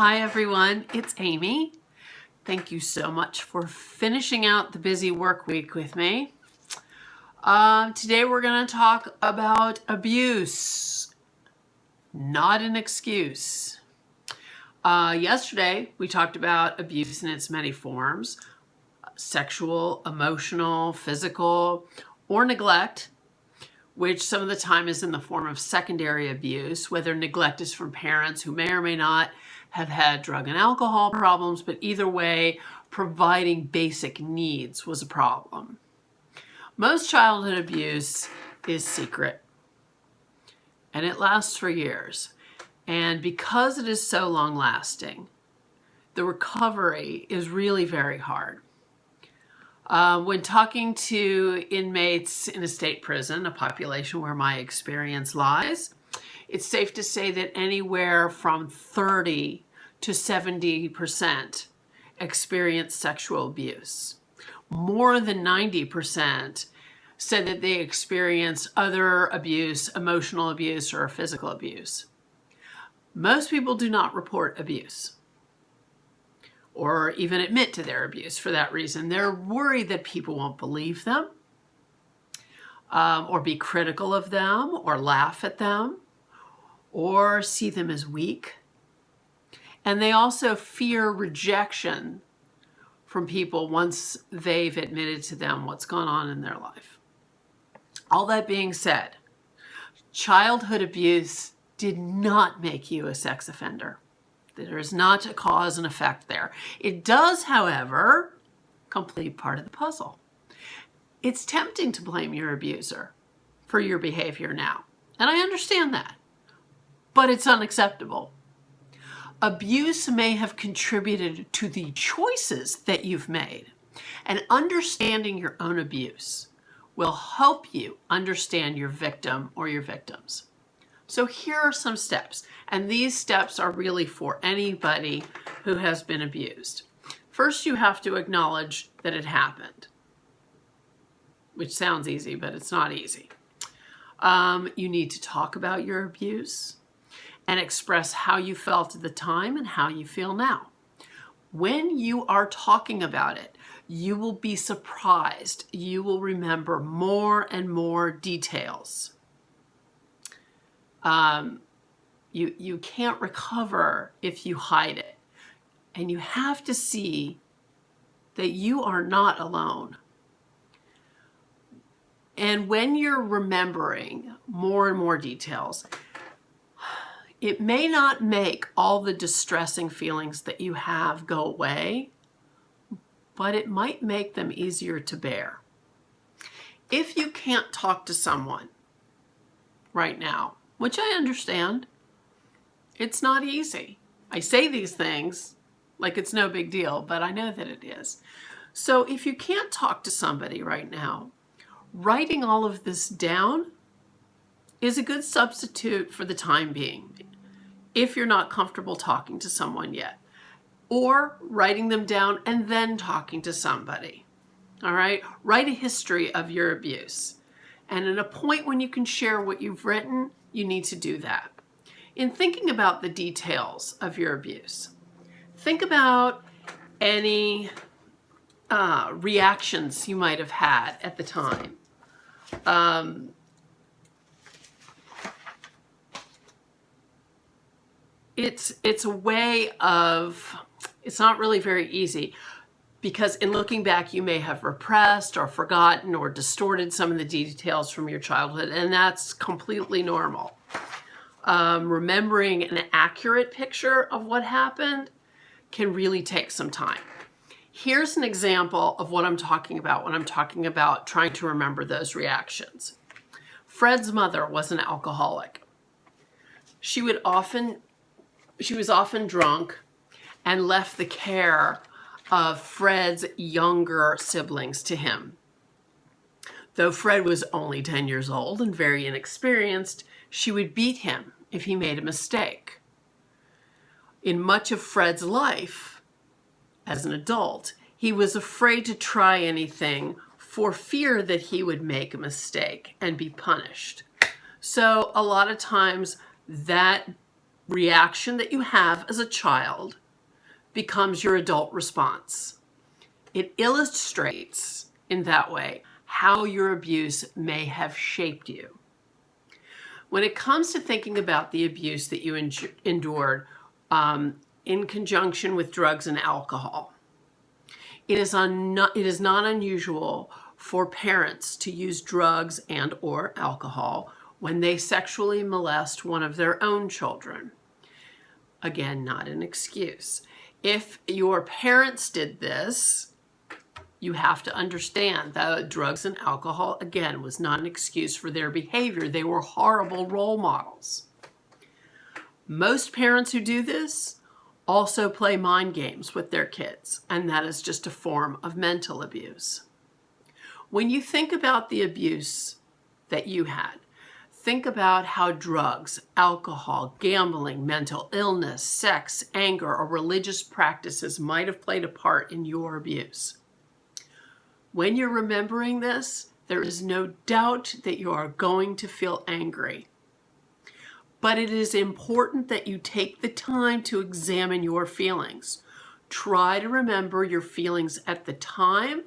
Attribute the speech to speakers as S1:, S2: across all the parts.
S1: Hi everyone, it's Amy. Thank you so much for finishing out the busy work week with me. Today we're going to talk about abuse, not an excuse. Yesterday we talked about abuse in its many forms: sexual, emotional, physical, or neglect, which some of the time is in the form of secondary abuse, whether neglect is from parents who may or may not have had drug and alcohol problems, but either way, providing basic needs was a problem. Most childhood abuse is secret, and it lasts for years. And because it is so long-lasting, the recovery is really very hard. When talking to inmates in a state prison, a population where my experience lies, it's safe to say that anywhere from 30 to 70% experience sexual abuse. More than 90% said that they experience other abuse, emotional abuse, or physical abuse. Most people do not report abuse or even admit to their abuse for that reason. They're worried that people won't believe them, or be critical of them, or laugh at them, or see them as weak. And they also fear rejection from people once they've admitted to them what's gone on in their life. All that being said, childhood abuse did not make you a sex offender. There is not a cause and effect there. It does, however, complete part of the puzzle. It's tempting to blame your abuser for your behavior now, and I understand that, but it's unacceptable. Abuse may have contributed to the choices that you've made, and understanding your own abuse will help you understand your victim or your victims. So here are some steps, and these steps are really for anybody who has been abused. First, you have to acknowledge that it happened, which sounds easy, but it's not easy. You need to talk about your abuse and express how you felt at the time and how you feel now. When you are talking about it, you will be surprised. You will remember more and more details. You can't recover if you hide it. And you have to see that you are not alone. And when you're remembering more and more details, it may not make all the distressing feelings that you have go away, but it might make them easier to bear. If you can't talk to someone right now, which I understand, it's not easy. I say these things like it's no big deal, but I know that it is. So if you can't talk to somebody right now, writing all of this down is a good substitute for the time being, if you're not comfortable talking to someone yet, or writing them down and then talking to somebody. All right, write a history of your abuse. And at a point when you can share what you've written, you need to do that. In thinking about the details of your abuse, think about any reactions you might have had at the time. It's a way of, it's not really very easy, because in looking back, you may have repressed or forgotten or distorted some of the details from your childhood, and that's completely normal. Remembering an accurate picture of what happened can really take some time. Here's an example of what I'm talking about when I'm talking about trying to remember those reactions. Fred's mother was an alcoholic. She was often drunk and left the care of Fred's younger siblings to him. Though Fred was only 10 years old and very inexperienced, she would beat him if he made a mistake. In much of Fred's life as an adult, he was afraid to try anything for fear that he would make a mistake and be punished. So a lot of times that reaction that you have as a child becomes your adult response. It illustrates in that way how your abuse may have shaped you. When it comes to thinking about the abuse that you endured in conjunction with drugs and alcohol, it is not unusual for parents to use drugs and or alcohol when they sexually molest one of their own children. Again, not an excuse. If your parents did this, you have to understand that drugs and alcohol, again, was not an excuse for their behavior. They were horrible role models. Most parents who do this also play mind games with their kids, and that is just a form of mental abuse. When you think about the abuse that you had, think about how drugs, alcohol, gambling, mental illness, sex, anger, or religious practices might have played a part in your abuse. When you're remembering this, there is no doubt that you are going to feel angry. But it is important that you take the time to examine your feelings. Try to remember your feelings at the time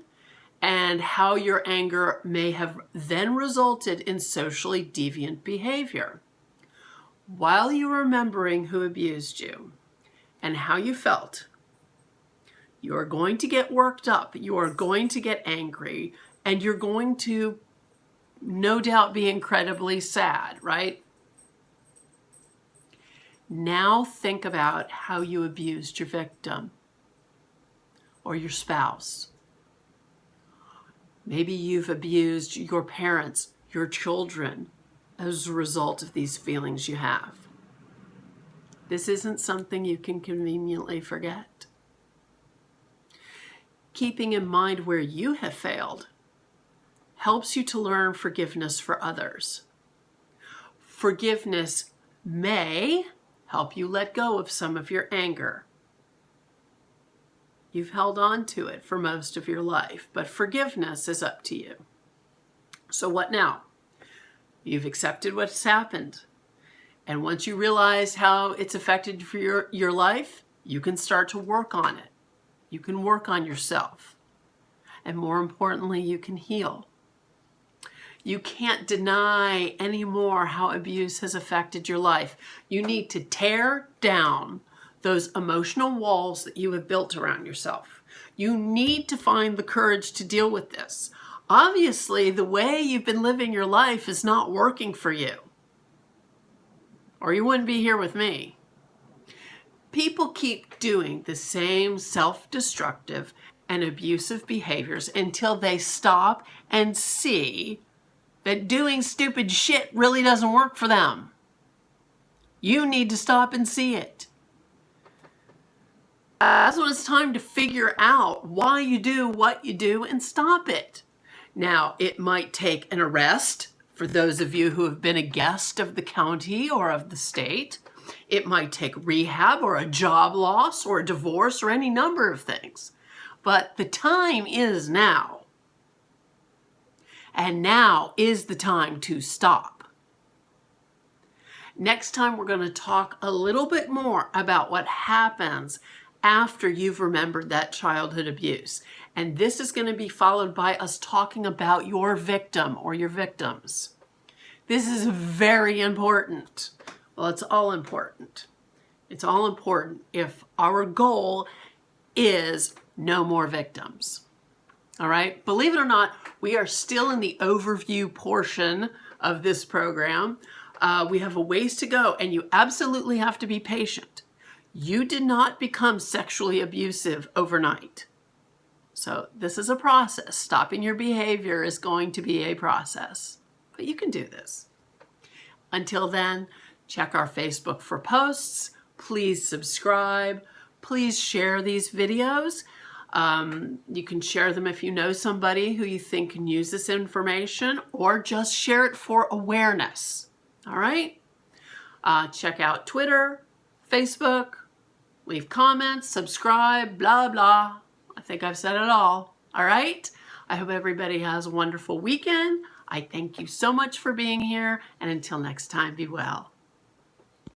S1: and how your anger may have then resulted in socially deviant behavior. While you're remembering who abused you and how you felt, you are going to get worked up, you are going to get angry, and you're going to no doubt be incredibly sad, right? Now think about how you abused your victim or your spouse. Maybe you've abused your parents, your children, as a result of these feelings you have. This isn't something you can conveniently forget. Keeping in mind where you have failed helps you to learn forgiveness for others. Forgiveness may help you let go of some of your anger. You've held on to it for most of your life, but forgiveness is up to you. So what now? You've accepted what's happened. And once you realize how it's affected for your life, you can start to work on it. You can work on yourself. And more importantly, you can heal. You can't deny anymore how abuse has affected your life. You need to tear down those emotional walls that you have built around yourself. You need to find the courage to deal with this. Obviously, the way you've been living your life is not working for you, or you wouldn't be here with me. People keep doing the same self-destructive and abusive behaviors until they stop and see that doing stupid shit really doesn't work for them. You need to stop and see it. That's when it's time to figure out why you do what you do and stop it. Now, it might take an arrest for those of you who have been a guest of the county or of the state. It might take rehab or a job loss or a divorce or any number of things. But the time is now. And now is the time to stop. Next time, we're going to talk a little bit more about what happens after you've remembered that childhood abuse. And this is going to be followed by us talking about your victim or your victims. This is very important. Well, it's all important. It's all important if our goal is no more victims. All right? Believe it or not, we are still in the overview portion of this program. We have a ways to go, and you absolutely have to be patient. You did not become sexually abusive overnight. So this is a process. Stopping your behavior is going to be a process, but you can do this. Until then, check our Facebook for posts. Please subscribe. Please share these videos. You can share them if you know somebody who you think can use this information, or just share it for awareness. All right? Check out Twitter, Facebook, leave comments, subscribe, blah, blah. I think I've said it all. All right? I hope everybody has a wonderful weekend. I thank you so much for being here, and until next time, be well.